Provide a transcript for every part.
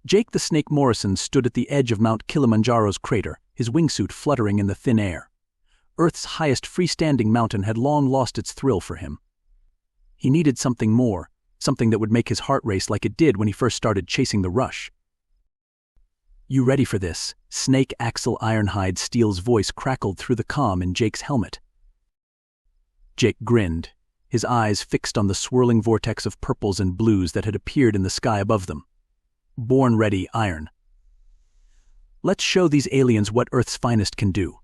Jake the Snake Morrison stood at the edge of Mount Kilimanjaro's crater, his wingsuit fluttering in the thin air. Earth's highest freestanding mountain had long lost its thrill for him. He needed something more, something that would make his heart race like it did when he first started chasing the rush. "You ready for this?" Snake Axel Ironhide Steel's voice crackled through the comm in Jake's helmet. Jake grinned, his eyes fixed on the swirling vortex of purples and blues that had appeared in the sky above them. "Born ready, Iron. Let's show these aliens what Earth's finest can do."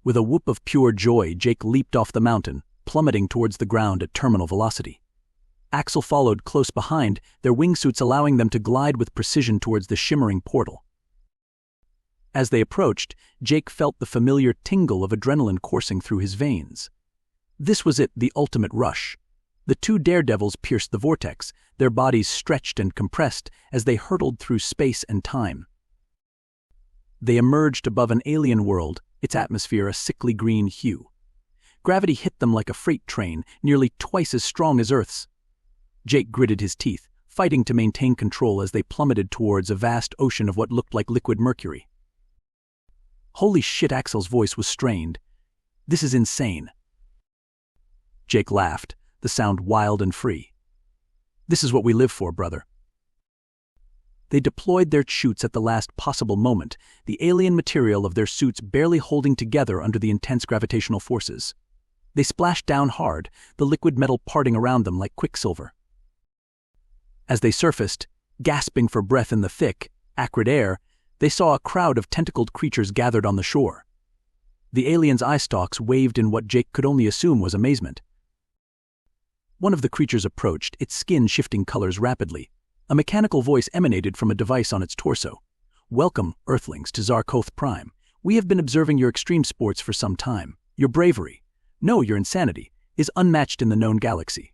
With a whoop of pure joy, Jake leaped off the mountain, plummeting towards the ground at terminal velocity. Axel followed close behind, their wingsuits allowing them to glide with precision towards the shimmering portal. As they approached, Jake felt the familiar tingle of adrenaline coursing through his veins. This was it, the ultimate rush. The two daredevils pierced the vortex, their bodies stretched and compressed as they hurtled through space and time. They emerged above an alien world, its atmosphere a sickly green hue. Gravity hit them like a freight train, nearly twice as strong as Earth's. Jake gritted his teeth, fighting to maintain control as they plummeted towards a vast ocean of what looked like liquid mercury. "Holy shit," Axel's voice was strained. "This is insane." Jake laughed, the sound wild and free. "This is what we live for, brother." They deployed their chutes at the last possible moment, the alien material of their suits barely holding together under the intense gravitational forces. They splashed down hard, the liquid metal parting around them like quicksilver. As they surfaced, gasping for breath in the thick, acrid air, they saw a crowd of tentacled creatures gathered on the shore. The aliens' eye stalks waved in what Jake could only assume was amazement. One of the creatures approached, its skin shifting colors rapidly. A mechanical voice emanated from a device on its torso. "Welcome, Earthlings, to Zarkoth Prime. We have been observing your extreme sports for some time. Your bravery, no, your insanity, is unmatched in the known galaxy."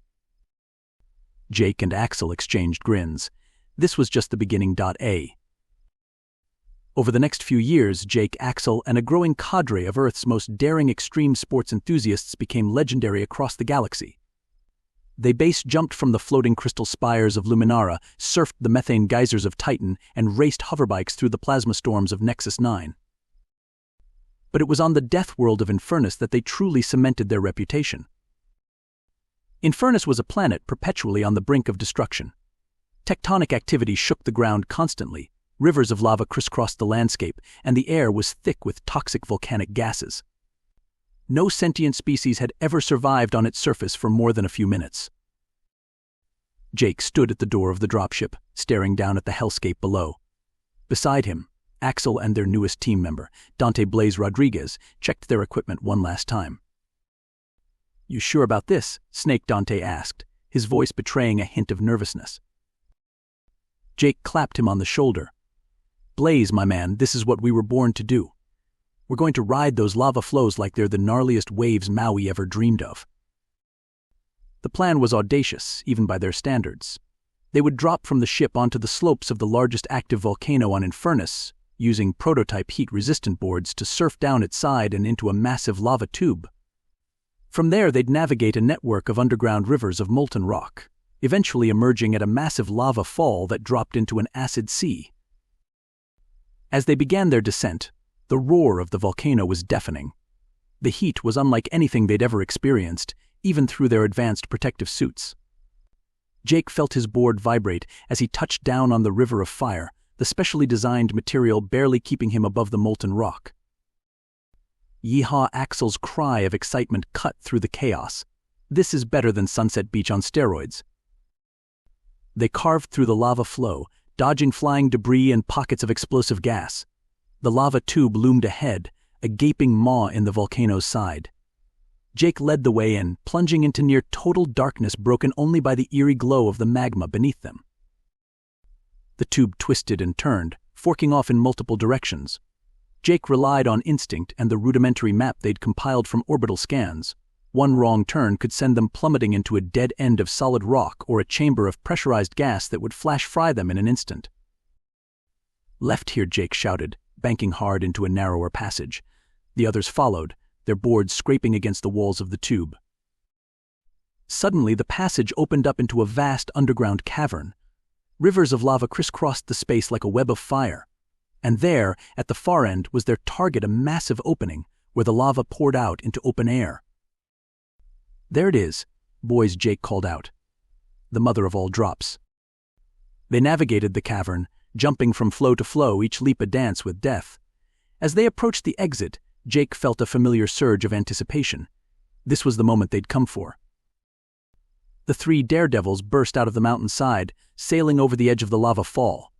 Jake and Axel exchanged grins. This was just the beginning. Over the next few years, Jake, Axel, and a growing cadre of Earth's most daring extreme sports enthusiasts became legendary across the galaxy. They base jumped from the floating crystal spires of Luminara, surfed the methane geysers of Titan, and raced hoverbikes through the plasma storms of Nexus 9. But it was on the death world of Infernus that they truly cemented their reputation. Infernus was a planet perpetually on the brink of destruction. Tectonic activity shook the ground constantly, rivers of lava crisscrossed the landscape, and the air was thick with toxic volcanic gases. No sentient species had ever survived on its surface for more than a few minutes. Jake stood at the door of the dropship, staring down at the hellscape below. Beside him, Axel and their newest team member, Dante Blaze Rodriguez, checked their equipment one last time. "You sure about this?" Snake Dante asked, his voice betraying a hint of nervousness. Jake clapped him on the shoulder. "Blaze, my man, this is what we were born to do. We're going to ride those lava flows like they're the gnarliest waves Maui ever dreamed of." The plan was audacious, even by their standards. They would drop from the ship onto the slopes of the largest active volcano on Infernus, using prototype heat-resistant boards to surf down its side and into a massive lava tube. From there, they'd navigate a network of underground rivers of molten rock, eventually emerging at a massive lava fall that dropped into an acid sea. As they began their descent, the roar of the volcano was deafening. The heat was unlike anything they'd ever experienced, even through their advanced protective suits. Jake felt his board vibrate as he touched down on the river of fire, the specially designed material barely keeping him above the molten rock. Yeehaw! Axel's cry of excitement cut through the chaos. This is better than Sunset Beach on steroids. They carved through the lava flow, dodging flying debris and pockets of explosive gas. The lava tube loomed ahead, a gaping maw in the volcano's side. Jake led the way in, plunging into near total darkness broken only by the eerie glow of the magma beneath them. The tube twisted and turned, forking off in multiple directions. Jake relied on instinct and the rudimentary map they'd compiled from orbital scans. One wrong turn could send them plummeting into a dead end of solid rock or a chamber of pressurized gas that would flash fry them in an instant. "Left here," Jake shouted, banking hard into a narrower passage. The others followed, their boards scraping against the walls of the tube. Suddenly, the passage opened up into a vast underground cavern. Rivers of lava crisscrossed the space like a web of fire. And there, at the far end, was their target, a massive opening, where the lava poured out into open air. "There it is," boys, Jake called out. "The mother of all drops." They navigated the cavern, jumping from flow to flow, each leap a dance with death. As they approached the exit, Jake felt a familiar surge of anticipation. This was the moment they'd come for. The three daredevils burst out of the mountainside, sailing over the edge of the lava fall.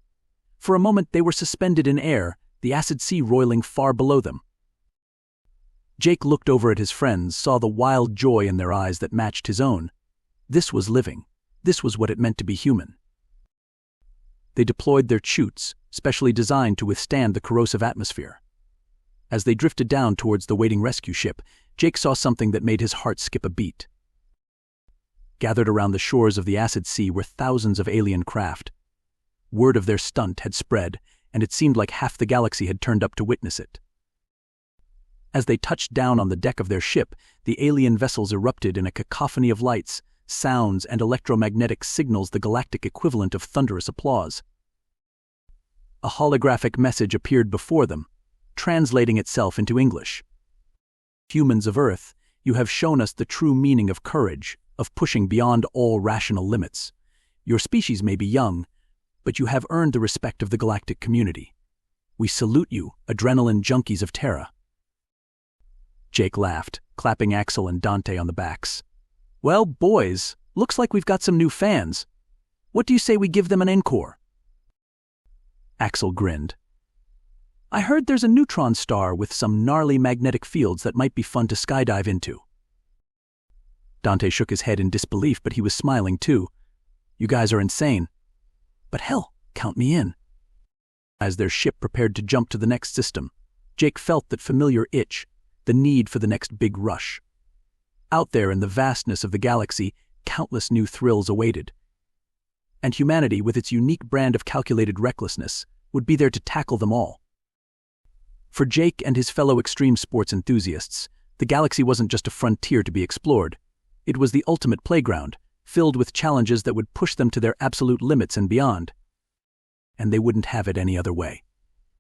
For a moment they were suspended in air, the acid sea roiling far below them. Jake looked over at his friends, saw the wild joy in their eyes that matched his own. This was living. This was what it meant to be human. They deployed their chutes, specially designed to withstand the corrosive atmosphere. As they drifted down towards the waiting rescue ship, Jake saw something that made his heart skip a beat. Gathered around the shores of the acid sea were thousands of alien craft. Word of their stunt had spread, and it seemed like half the galaxy had turned up to witness it. As they touched down on the deck of their ship, the alien vessels erupted in a cacophony of lights, sounds, and electromagnetic signals, the galactic equivalent of thunderous applause. A holographic message appeared before them, translating itself into English. "Humans of Earth, you have shown us the true meaning of courage, of pushing beyond all rational limits. Your species may be young, but you have earned the respect of the galactic community. We salute you, adrenaline junkies of Terra." Jake laughed, clapping Axel and Dante on the backs. "Well, boys, looks like we've got some new fans. What do you say we give them an encore?" Axel grinned. "I heard there's a neutron star with some gnarly magnetic fields that might be fun to skydive into." Dante shook his head in disbelief, but he was smiling too. "You guys are insane. But hell, count me in." As their ship prepared to jump to the next system, Jake felt that familiar itch, the need for the next big rush. Out there in the vastness of the galaxy, countless new thrills awaited. And humanity, with its unique brand of calculated recklessness, would be there to tackle them all. For Jake and his fellow extreme sports enthusiasts, the galaxy wasn't just a frontier to be explored. It was the ultimate playground, filled with challenges that would push them to their absolute limits and beyond. And they wouldn't have it any other way.